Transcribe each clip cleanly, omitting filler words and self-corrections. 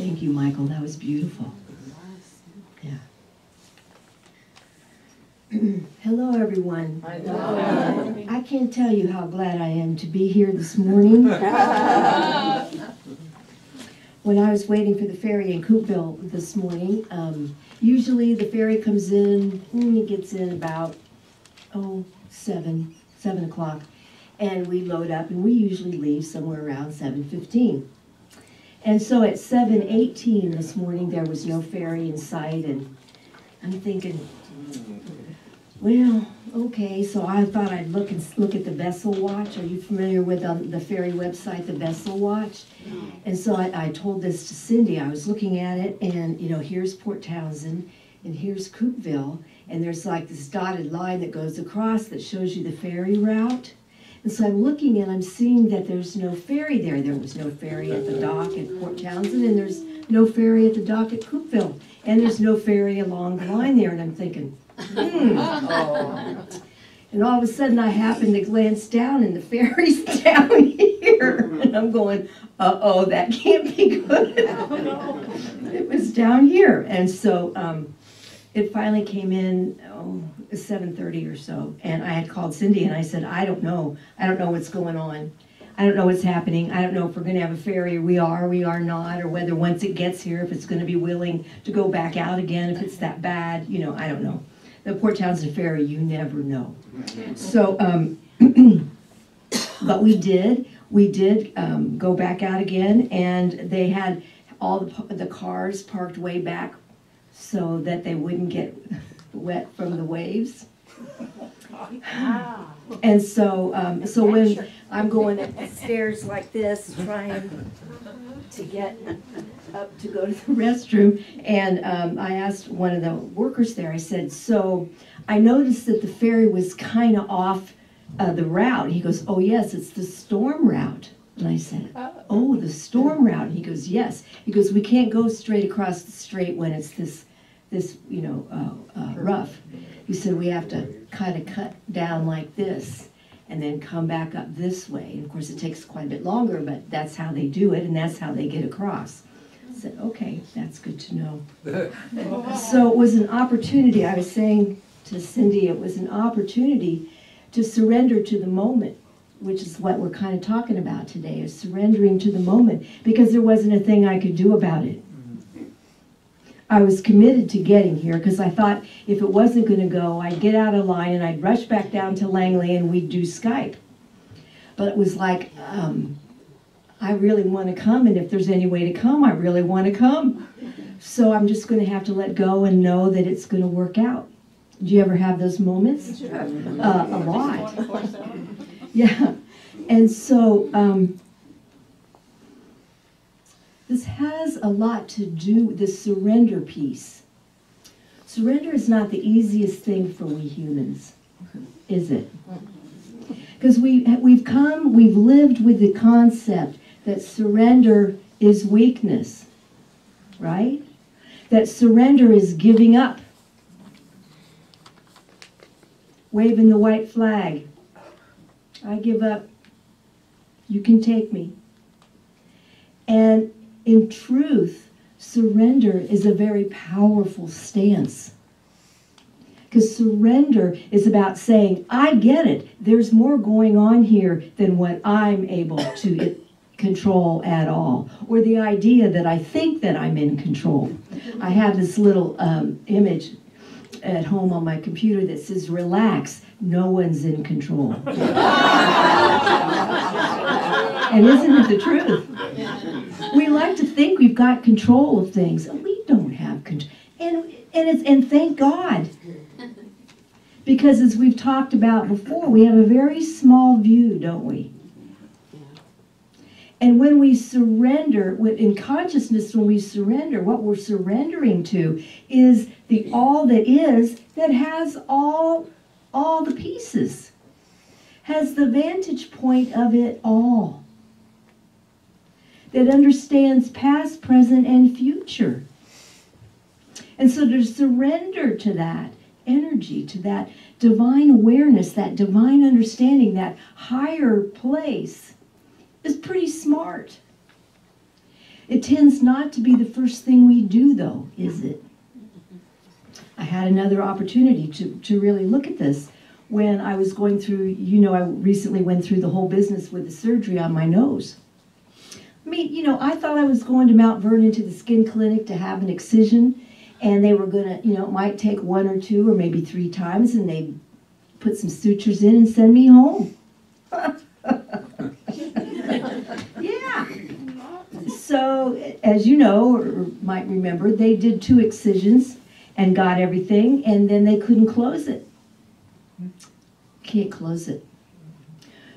Thank you, Michael. That was beautiful. Yeah. Hello, everyone. Hello. I can't tell you how glad I am to be here this morning. When I was waiting for the ferry in Coopville this morning, usually the ferry comes in, it gets in about, 7 o'clock, and we load up, and we usually leave somewhere around 7:15. And so at 7:18 this morning, there was no ferry in sight, and I'm thinking, well, okay, so I thought I'd look at the vessel watch. Are you familiar with the ferry website, the vessel watch? And so I told this to Cindy. I was looking at it, and here's Port Townsend, and here's Coopville, and there's like this dotted line that goes across that shows you the ferry route. And so I'm looking and I'm seeing that there's no ferry there. There was no ferry at the dock at Port Townsend, and there's no ferry at the dock at Coopville, and there's no ferry along the line there. And I'm thinking, And all of a sudden I happened to glance down, and the ferry's down here. And I'm going, uh-oh, that can't be good. It was down here. And so it finally came in, 7:30 or so. And I had called Cindy, and I said, I don't know what's going on. I don't know what's happening. I don't know if we're going to have a ferry. We are not, or whether once it gets here, if it's going to be willing to go back out again, if it's that bad. I don't know. The Port Townsend ferry, you never know. So, but we did go back out again, and they had all the cars parked way back so that they wouldn't get wet from the waves. And so when I'm going up the stairs like this, trying to get up to go to the restroom, and I asked one of the workers there, I said, so I noticed that the ferry was kind of off the route. He goes, oh yes, it's the storm route. And I said, oh, the storm route. And he goes, yes. He goes, we can't go straight across the strait when it's this rough. He said, we have to kind of cut down like this and then come back up this way. And of course it takes quite a bit longer, but that's how they do it, and that's how they get across. I said, okay, that's good to know. So it was an opportunity. I was saying to Cindy, it was an opportunity to surrender to the moment, which is what we're kind of talking about today, is surrendering to the moment, because there wasn't a thing I could do about it. I was committed to getting here because I thought if it wasn't going to go, I'd get out of line and I'd rush back down to Langley and we'd do Skype. But it was like, I really want to come, and if there's any way to come, I really want to come. So I'm just going to have to let go and know that it's going to work out. Do you ever have those moments? A lot. Yeah. And so this has a lot to do with the surrender piece. Surrender is not the easiest thing for we humans, is it? Because we've lived with the concept that surrender is weakness, right? That surrender is giving up. Waving the white flag. I give up. You can take me. And in truth, surrender is a very powerful stance. Because surrender is about saying, I get it. There's more going on here than what I'm able to control at all. Or the idea that I think that I'm in control. I have this little image at home on my computer that says, relax, no one's in control. And isn't it the truth? We like to think we've got control of things, and we don't have control. And thank God. Because as we've talked about before, we have a very small view, don't we? And when we surrender, in consciousness, when we surrender, what we're surrendering to is the all that is, that has all the pieces, has the vantage point of it all, that understands past, present, and future. And so to surrender to that energy, to that divine awareness, that divine understanding, that higher place, is pretty smart. It tends not to be the first thing we do, though, is it? I had another opportunity to really look at this when I was going through, you know, I recently went through the whole business with the surgery on my nose. I mean, you know, I thought I was going to Mount Vernon to the skin clinic to have an excision, and they were going to, you know, it might take 1 or 2 or maybe 3 times, and they'd put some sutures in and send me home. Yeah. So, as you know, or might remember, they did 2 excisions and got everything, and then they couldn't close it. Can't close it.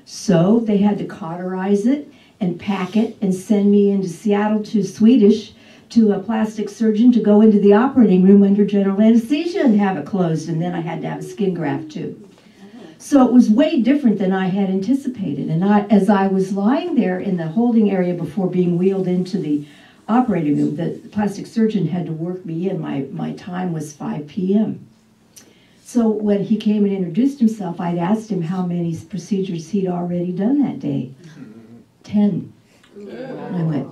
So they had to cauterize it and pack it and send me into Seattle to Swedish to a plastic surgeon to go into the operating room under general anesthesia and have it closed, and then I had to have a skin graft too. So it was way different than I had anticipated, and as I was lying there in the holding area before being wheeled into the operating room, the plastic surgeon had to work me in. My time was 5 p.m. So when he came and introduced himself, I'd asked him how many procedures he'd already done that day. 10. And I went,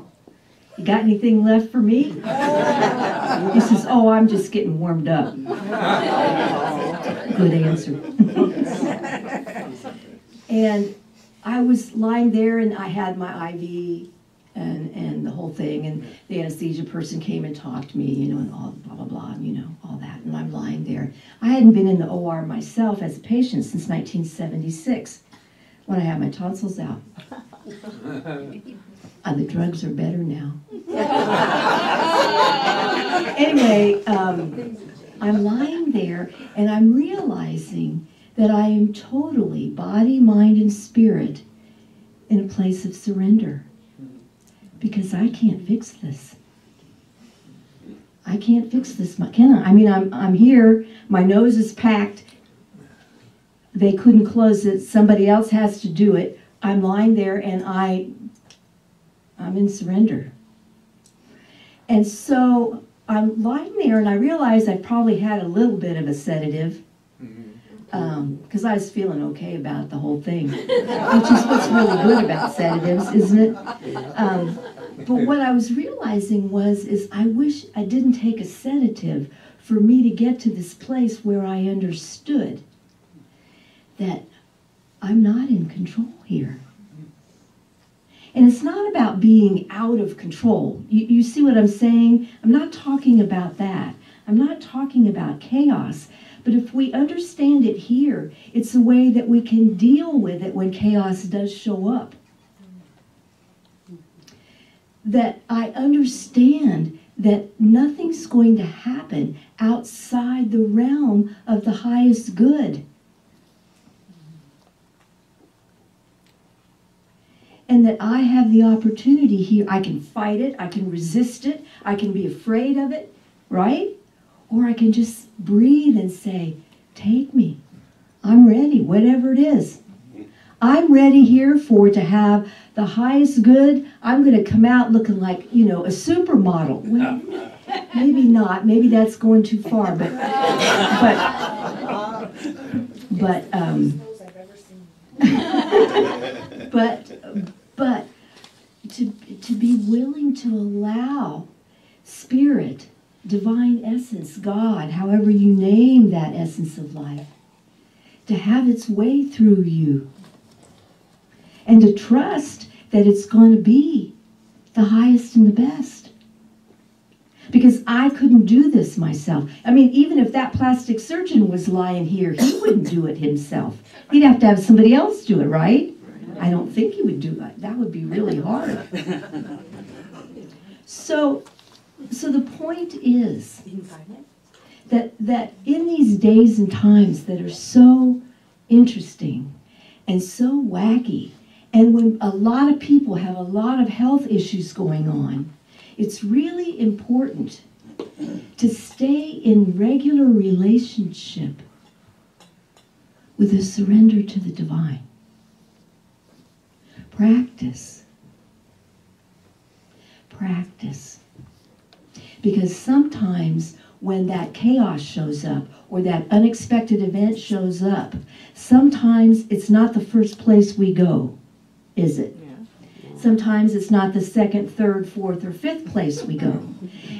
"You got anything left for me?" He says, "Oh, I'm just getting warmed up." Good answer. And I was lying there, and I had my IV and the whole thing, and the anesthesia person came and talked to me, you know, and all blah, blah, blah, and, you know, all that, and I'm lying there. I hadn't been in the OR myself as a patient since 1976, when I had my tonsils out. The drugs are better now. Anyway, I'm lying there, and I'm realizing that I am totally, body, mind, and spirit, in a place of surrender. Because I can't fix this. I can't fix this, can I? I mean, I'm here, my nose is packed, they couldn't close it, somebody else has to do it, I'm lying there, and I'm in surrender. And so I'm lying there, and I realized I probably had a little bit of a sedative, because I was feeling okay about the whole thing, which is what's really good about sedatives, isn't it? But what I was realizing is I wish I didn't take a sedative for me to get to this place where I understood that I'm not in control here. And it's not about being out of control. You see what I'm saying? I'm not talking about that. I'm not talking about chaos. But if we understand it here, it's a way that we can deal with it when chaos does show up. That I understand that nothing's going to happen outside the realm of the highest good. And that I have the opportunity here. I can fight it, I can resist it, I can be afraid of it, right? Or I can just breathe and say, take me. I'm ready, whatever it is. I'm ready here to have the highest good. I'm going to come out looking like, you know, a supermodel. Well, maybe not. Maybe that's going too far. But to be willing to allow Spirit, divine essence, God, however you name that essence of life, to have its way through you. And to trust that it's going to be the highest and the best. Because I couldn't do this myself. I mean, even if that plastic surgeon was lying here, he wouldn't do it himself. He'd have to have somebody else do it, right? I don't think he would do that. That would be really hard. So the point is that in these days and times that are so interesting and so wacky, and when a lot of people have a lot of health issues going on, it's really important to stay in regular relationship with a surrender to the divine. Practice. Practice. Because sometimes when that chaos shows up or that unexpected event shows up, sometimes it's not the first place we go, is it? Yeah. Sometimes it's not the second, third, fourth, or fifth place we go.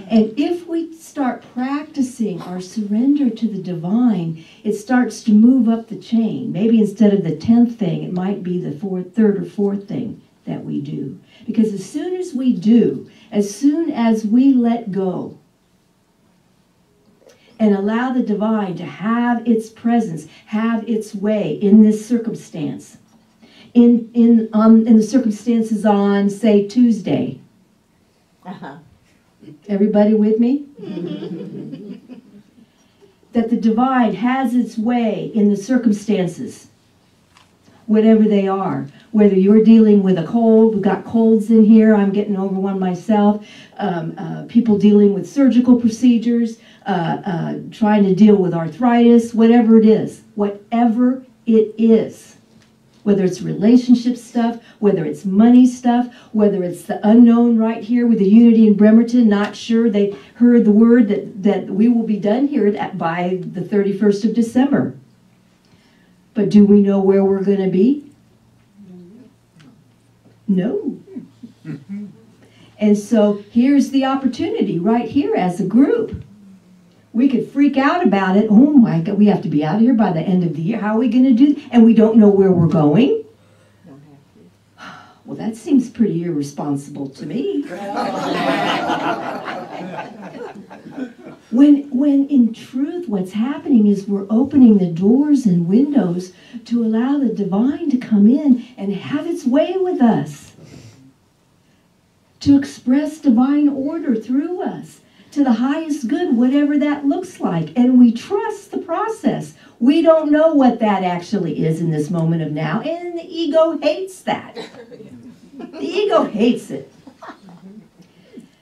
And if we start practicing our surrender to the divine, it starts to move up the chain. Maybe instead of the 10th thing, it might be the third or fourth thing that we do. Because as soon as we do, as soon as we let go and allow the divine to have its presence, have its way in this circumstance, in the circumstances on, say, Tuesday. Everybody with me? That the divine has its way in the circumstances, whatever they are. Whether you're dealing with a cold, we've got colds in here, I'm getting over one myself, people dealing with surgical procedures, trying to deal with arthritis, whatever it is, whatever it is. Whether it's relationship stuff, whether it's money stuff, whether it's the unknown right here with the Unity in Bremerton, not sure they heard the word that we will be done here by the 31st of December. But do we know where we're going to be? No. And so here's the opportunity right here as a group. We could freak out about it. Oh my God, we have to be out of here by the end of the year. How are we going to do? And we don't know where we're going. Well, that seems pretty irresponsible to me. When in truth what's happening is we're opening the doors and windows to allow the divine to come in and have its way with us. To express divine order through us. To the highest good, whatever that looks like. And we trust the process. We don't know what that actually is in this moment of now. And the ego hates that. The ego hates it.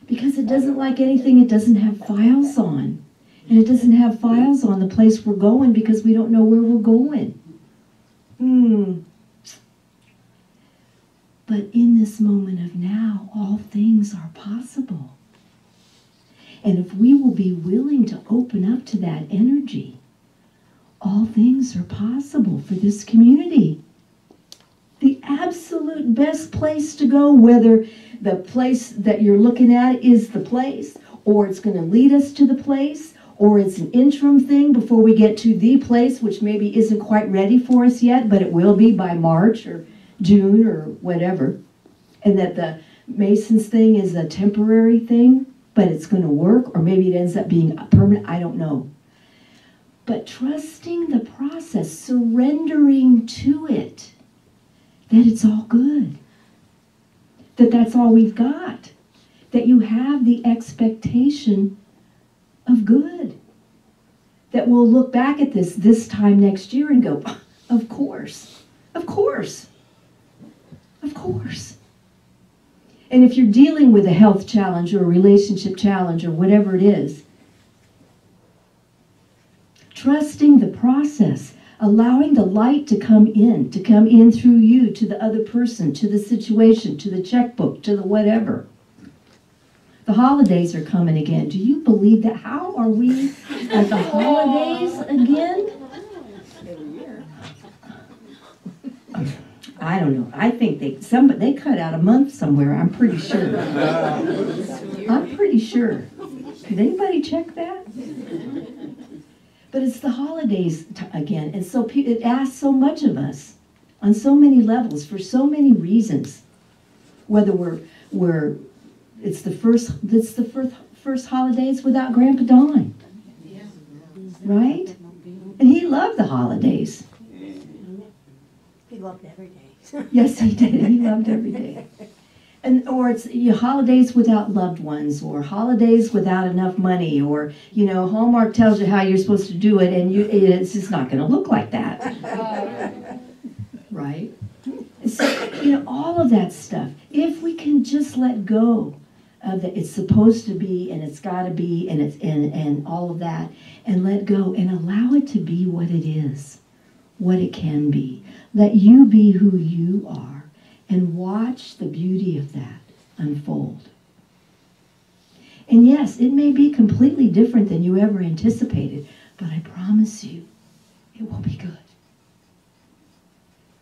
Because it doesn't like anything it doesn't have files on. And it doesn't have files on the place we're going because we don't know where we're going. But in this moment of now, all things are possible. And if we will be willing to open up to that energy, all things are possible for this community. The absolute best place to go, whether the place that you're looking at is the place, or it's going to lead us to the place, or it's an interim thing before we get to the place, which maybe isn't quite ready for us yet, but it will be by March or June or whatever. And that the Masons thing is a temporary thing, but it's going to work, or maybe it ends up being a permanent, I don't know. But trusting the process, surrendering to it, that it's all good, that that's all we've got, that you have the expectation of good, that we'll look back at this time next year and go, of course, of course, of course. And if you're dealing with a health challenge or a relationship challenge or whatever it is, trusting the process, allowing the light to come in through you to the other person, to the situation, to the checkbook, to the whatever. The holidays are coming again. Do you believe that? How are we at the holidays again? I don't know. I think they cut out a month somewhere. I'm pretty sure. I'm pretty sure. Did anybody check that? But it's the holidays again, and so it asks so much of us on so many levels for so many reasons. Whether it's the first holidays without Grandpa Don, right? And he loved the holidays. He loved every day. Yes, he did. He loved every day. Or it's holidays without loved ones, or holidays without enough money, or Hallmark tells you how you're supposed to do it, and it's just not going to look like that, right? And so all of that stuff. If we can just let go of that, it's supposed to be, and it's got to be, and and all of that, and let go and allow it to be what it is, what it can be. Let you be who you are. And watch the beauty of that unfold. And yes, it may be completely different than you ever anticipated, but I promise you, it will be good.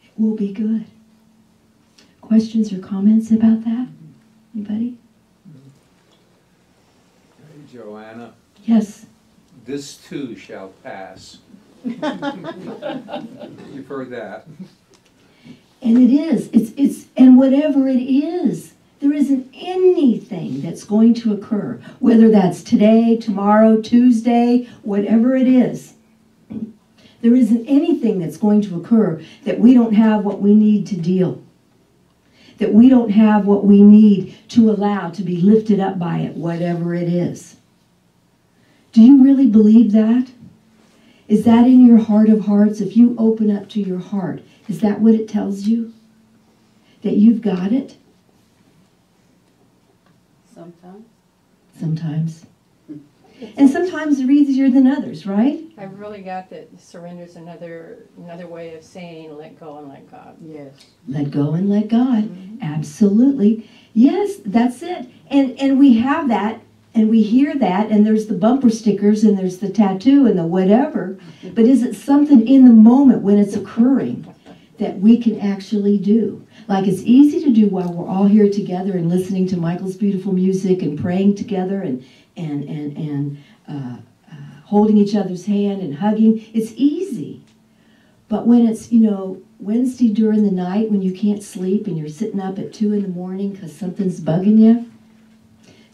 It will be good. questions or comments about that? Anybody? Hey, Joanna, Yes. this too shall pass. You've heard that. And it is. And whatever it is, there isn't anything that's going to occur, whether that's today, tomorrow, Tuesday, whatever it is. There isn't anything that's going to occur that we don't have what we need to deal. That we don't have what we need to allow to be lifted up by it, whatever it is. Do you really believe that? Is that in your heart of hearts? If you open up to your heart, is that what it tells you? That you've got it? Sometimes. Sometimes. And sometimes they're easier than others, right? I've really got that surrender's another way of saying let go and let God. Yes. Let go and let God. Absolutely. Yes, that's it. And we have that, and we hear that, and there's the bumper stickers, and there's the tattoo, and the whatever. But is it something in the moment when it's occurring that we can actually do? Like, it's easy to do while we're all here together and listening to Michael's beautiful music and praying together and holding each other's hand and hugging. It's easy. But when it's, Wednesday during the night when you can't sleep and you're sitting up at 2 in the morning because something's bugging you,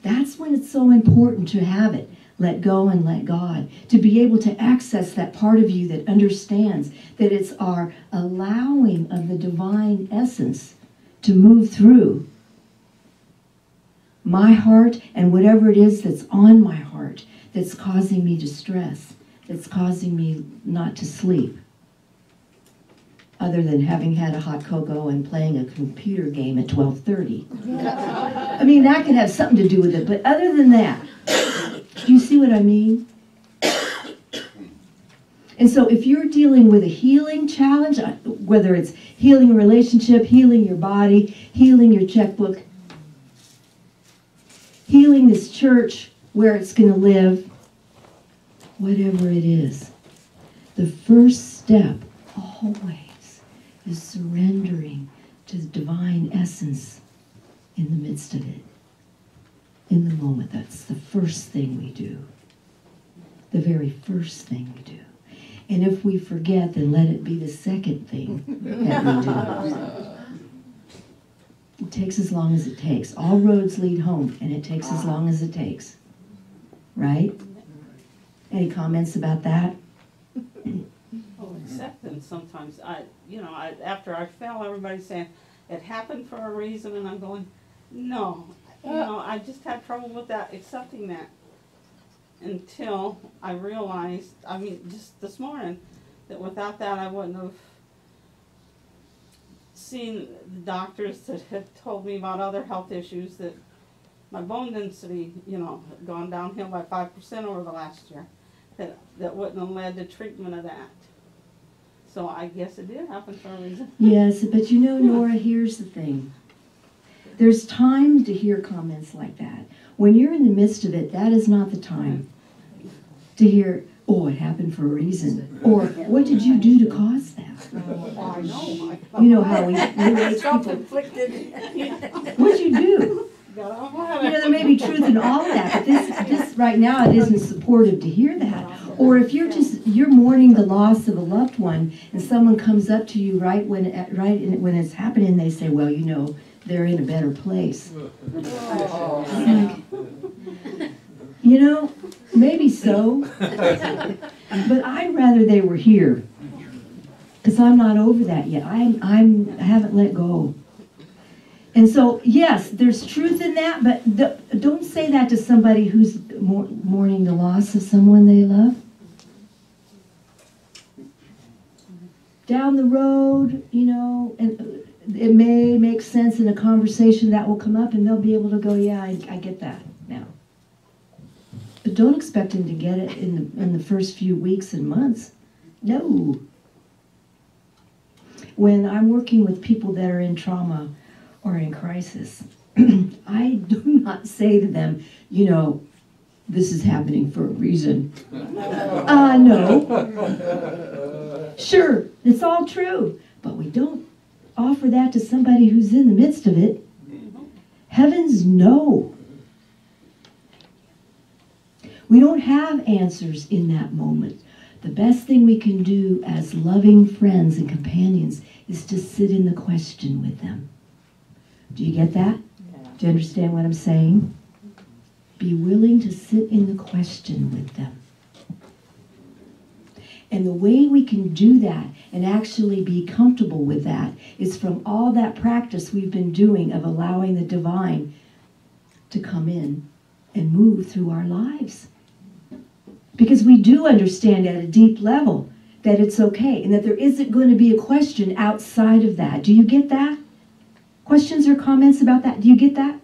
that's when it's so important to have it. Let go and let God. To be able to access that part of you that understands that it's our allowing of the divine essence to move through my heart and whatever it is that's on my heart that's causing me distress, that's causing me not to sleep. Other than having had a hot cocoa and playing a computer game at 12:30. I mean, that can have something to do with it, but other than that, do you see what I mean? And so if you're dealing with a healing challenge, whether it's healing a relationship, healing your body, healing your checkbook, healing this church where it's going to live, whatever it is, the first step always is surrendering to the divine essence in the midst of it. In the moment, that's the first thing we do. The very first thing we do. And if we forget, then let it be the second thing that we do. It takes as long as it takes. All roads lead home, and it takes as long as it takes. Right? Any comments about that? Oh, acceptance sometimes. After I fell, everybody's saying, it happened for a reason, and I'm going, no. I just had trouble with that, accepting that. Until I realized, just this morning, that without that I wouldn't have seen the doctors that had told me about other health issues, that my bone density, had gone downhill by 5% over the last year. That wouldn't have led to treatment of that. So I guess it did happen for a reason. Yes, but Nora, here's the thing. There's time to hear comments like that. When you're in the midst of it, that is not the time to hear, oh, it happened for a reason. Or, what did you do to cause that? I know. You know how we raise people. Self-inflicted. What'd you do? There may be truth in all of that, but this right now, it isn't supportive to hear that. Or if you're mourning the loss of a loved one, and someone comes up to you right when it's happening, they say, well, they're in a better place. Maybe so, but I'd rather they were here, because I'm not over that yet. I haven't let go. And so, yes, there's truth in that, but don't say that to somebody who's mourning the loss of someone they love. Down the road, and it may make sense in a conversation that will come up, and they'll be able to go, yeah, I get that now. But don't expect them to get it in the first few weeks and months. No. When I'm working with people that are in trauma or in crisis, I do not say to them, this is happening for a reason. No. Sure, it's all true, but we don't offer that to somebody who's in the midst of it? Heavens, no. We don't have answers in that moment. The best thing we can do as loving friends and companions is to sit in the question with them. Do you get that? Yeah. Do you understand what I'm saying? Be willing to sit in the question with them. And the way we can do that and actually be comfortable with that is from all that practice we've been doing of allowing the divine to come in and move through our lives. Because we do understand at a deep level that it's okay and that there isn't going to be a question outside of that. Do you get that? Questions or comments about that? Do you get that?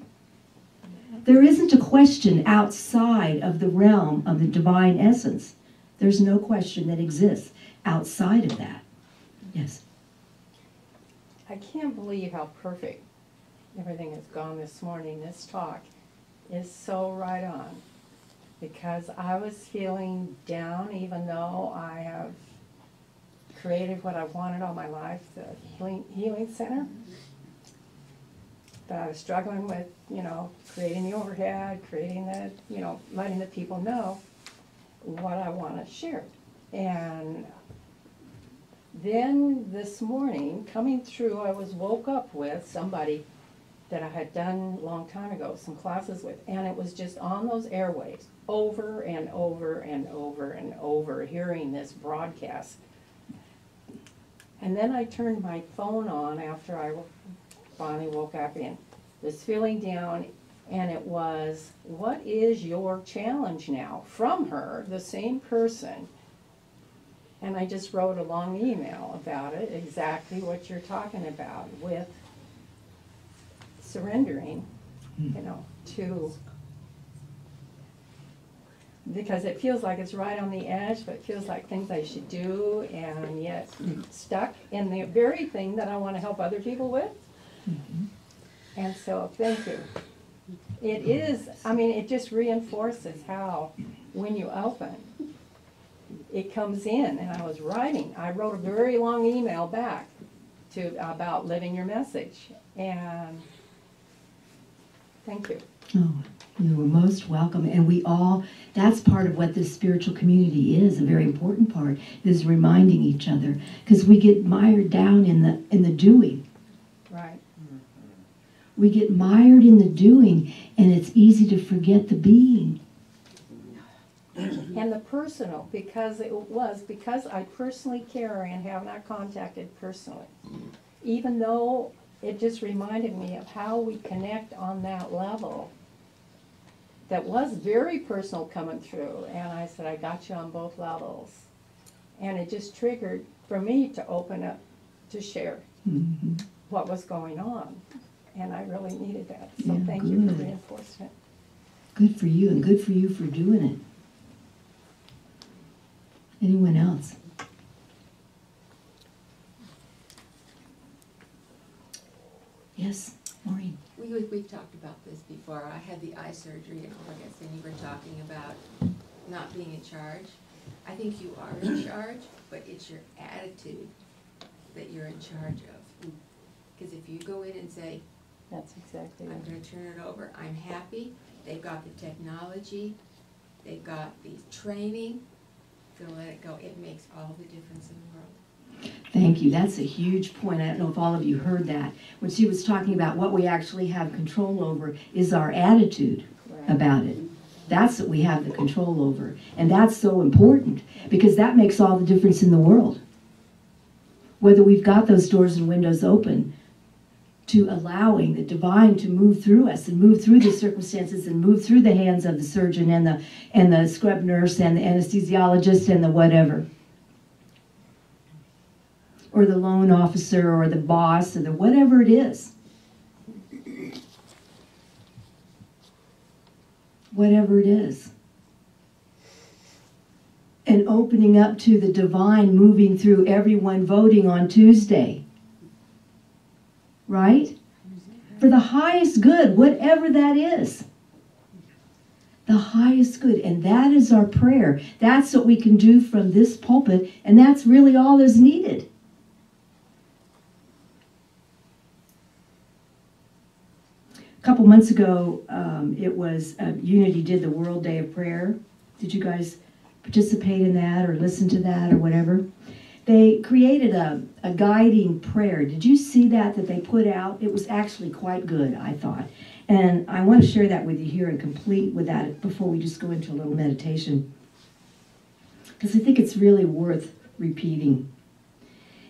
There isn't a question outside of the realm of the divine essence. There's no question that exists outside of that. Yes. I can't believe how perfect everything has gone this morning. This talk is so right on. Because I was feeling down, even though I have created what I've wanted all my life, the healing center. But I was struggling with, creating the overhead, creating the, letting the people know what I want to share. And then this morning, coming through, I was woke up with somebody that I had done a long time ago, some classes with, and it was just on those airwaves, over and over and over and over, hearing this broadcast. And then I turned my phone on after I finally woke up and was feeling down, and it was, what is your challenge now? From her, the same person. And I just wrote a long email about it, exactly what you're talking about, with surrendering, to, because it feels like it's right on the edge, but it feels like things I should do, and yet stuck in the very thing that I want to help other people with. Mm-hmm. And so, thank you. It is, it just reinforces how, when you open, it comes in. And I wrote a very long email back about living your message. And thank you. Oh, you were most welcome. And that's part of what this spiritual community is, a very important part, is reminding each other. Because we get mired down in the doing. Right. We get mired in the doing, and it's easy to forget the being. And the personal, because I personally care and have not contacted personally. Even though it just reminded me of how we connect on that level. That was very personal coming through, and I said, I got you on both levels. And it just triggered for me to open up to share what was going on. And I really needed that. So Yeah, thank you for good. reinforcement. Good for you, and good for you for doing it. Anyone else? Yes, Maureen. We've talked about this before. I had the eye surgery in August, and you were talking about not being in charge. I think you are in charge, but it's your attitude that you're in charge of. Because if you go in and say, That's exactly I'm right. going to turn it over, I'm happy, they've got the technology, they've got the training, to let it go, it makes all the difference in the world. Thank you. That's a huge point. I don't know if all of you heard that. When she was talking about what we actually have control over is our attitude about it. That's what we have the control over. And that's so important because that makes all the difference in the world. Whether we've got those doors and windows open to allowing the divine to move through us and move through the circumstances and move through the hands of the surgeon and the scrub nurse and the anesthesiologist and the whatever. Or the loan officer or the boss or the whatever it is. Whatever it is. And opening up to the divine moving through everyone voting on Tuesday. Right? For the highest good, whatever that is. The highest good. And that is our prayer. That's what we can do from this pulpit. And that's really all that's needed. couple months ago, it was Unity did the World Day of Prayer. Did you guys participate in that or listen to that or whatever? They created a guiding prayer. Did you see that they put out? It was actually quite good, I thought. And I want to share that with you here and complete with that before we just go into a little meditation, because I think it's really worth repeating.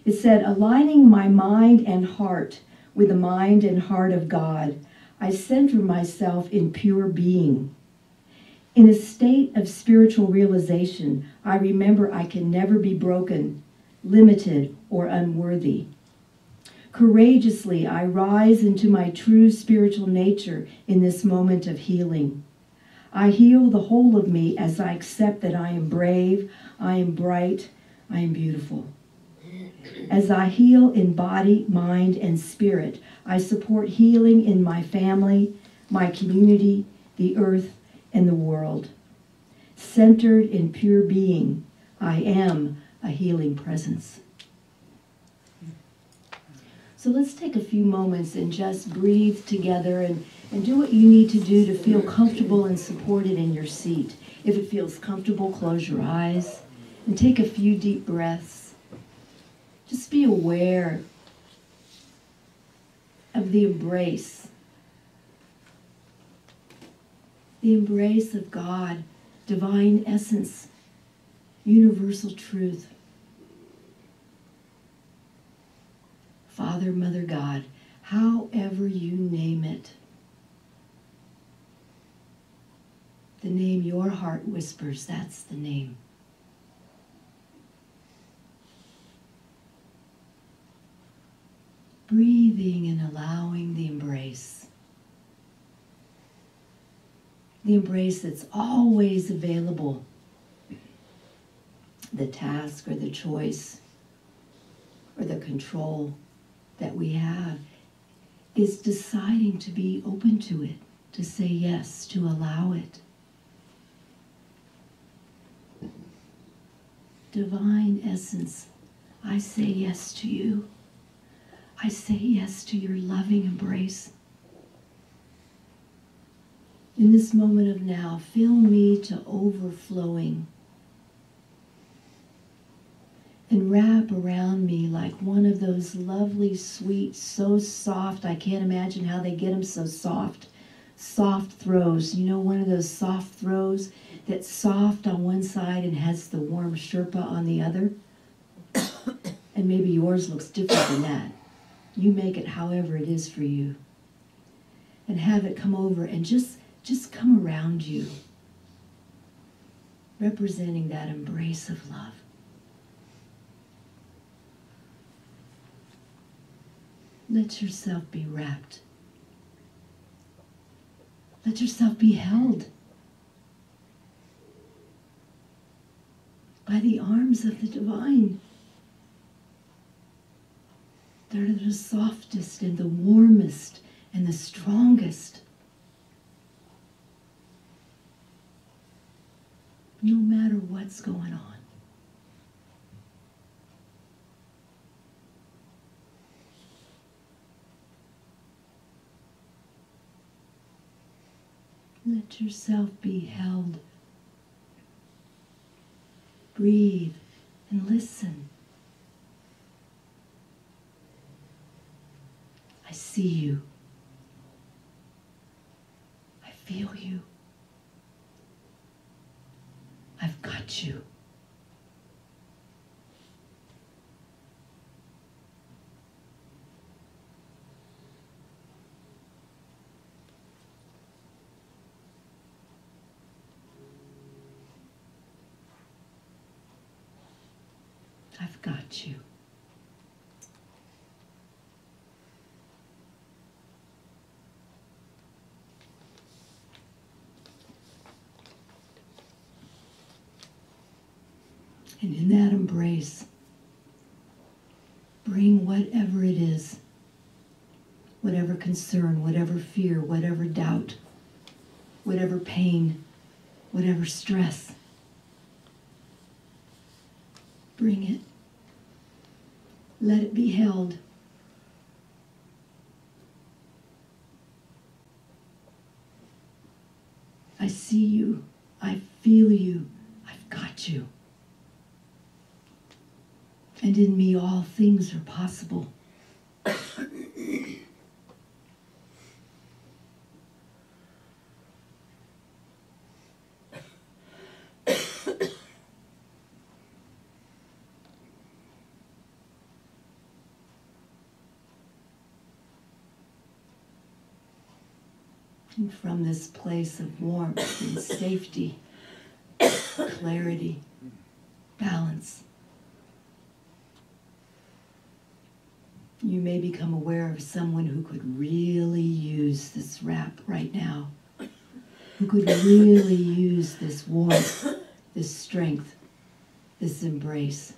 It said, aligning my mind and heart with the mind and heart of God, I center myself in pure being. In a state of spiritual realization, I remember I can never be broken, limited, or unworthy. Courageously, I rise into my true spiritual nature in this moment of healing. I heal the whole of me as I accept that I am brave, I am bright, I am beautiful. As I heal in body, mind, and spirit, I support healing in my family, my community, the earth, and the world. Centered in pure being, I am a healing presence. So let's take a few moments and just breathe together and do what you need to do to feel comfortable and supported in your seat. If it feels comfortable, close your eyes and take a few deep breaths. Just be aware of the embrace of God, divine essence, universal truth. Father, Mother, God, however you name it. The name your heart whispers, that's the name. Breathing and allowing the embrace. The embrace that's always available. The task or the choice or the control that we have is deciding to be open to it, to say yes, to allow it. Divine essence, I say yes to you. I say yes to your loving embrace. In this moment of now, fill me to overflowing and wrap around me like one of those lovely, sweet, so soft, I can't imagine how they get them so soft, soft throws. You know, one of those soft throws that's soft on one side and has the warm Sherpa on the other? And maybe yours looks different than that. You make it however it is for you. And have it come over and just come around you, representing that embrace of love. Let yourself be wrapped. Let yourself be held by the arms of the divine. They're the softest and the warmest and the strongest. No matter what's going on. Let yourself be held. Breathe and listen. I see you. I feel you. I've got you. I've got you. And in that embrace, bring whatever it is, whatever concern, whatever fear, whatever doubt, whatever pain, whatever stress. Bring it. Let it be held. I see you. I feel you. I've got you. And in me all things are possible. And from this place of warmth and safety, clarity, balance, you may become aware of someone who could really use this wrap right now, who could really use this warmth, this strength, this embrace.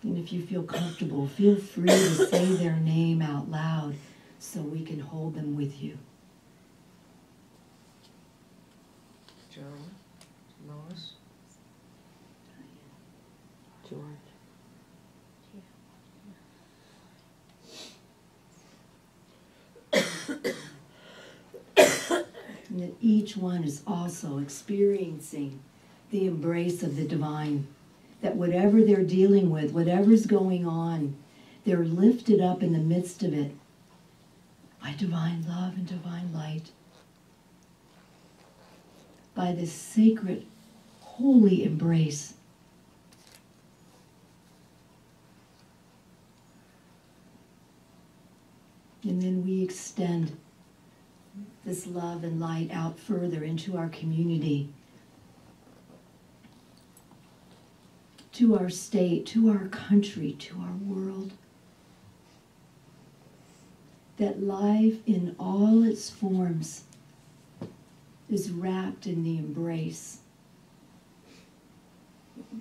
And if you feel comfortable, feel free to say their name out loud so we can hold them with you. Joan, Lois, George. And that each one is also experiencing the embrace of the divine. That whatever they're dealing with, whatever's going on, they're lifted up in the midst of it by divine love and divine light. By this sacred, holy embrace. And then we extend this love and light out further into our community, to our state, to our country, to our world. That life in all its forms is wrapped in the embrace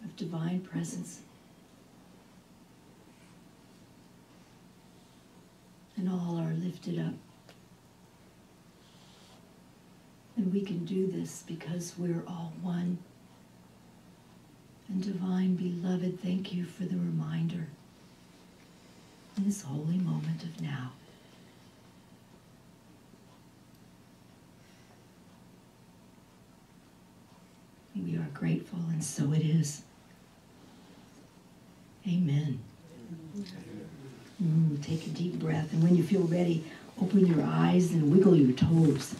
of divine presence. And all are lifted up. And we can do this because we're all one. And divine beloved, thank you for the reminder in this holy moment of now. We are grateful, and so it is. Amen. Take a deep breath, and when you feel ready, open your eyes and wiggle your toes.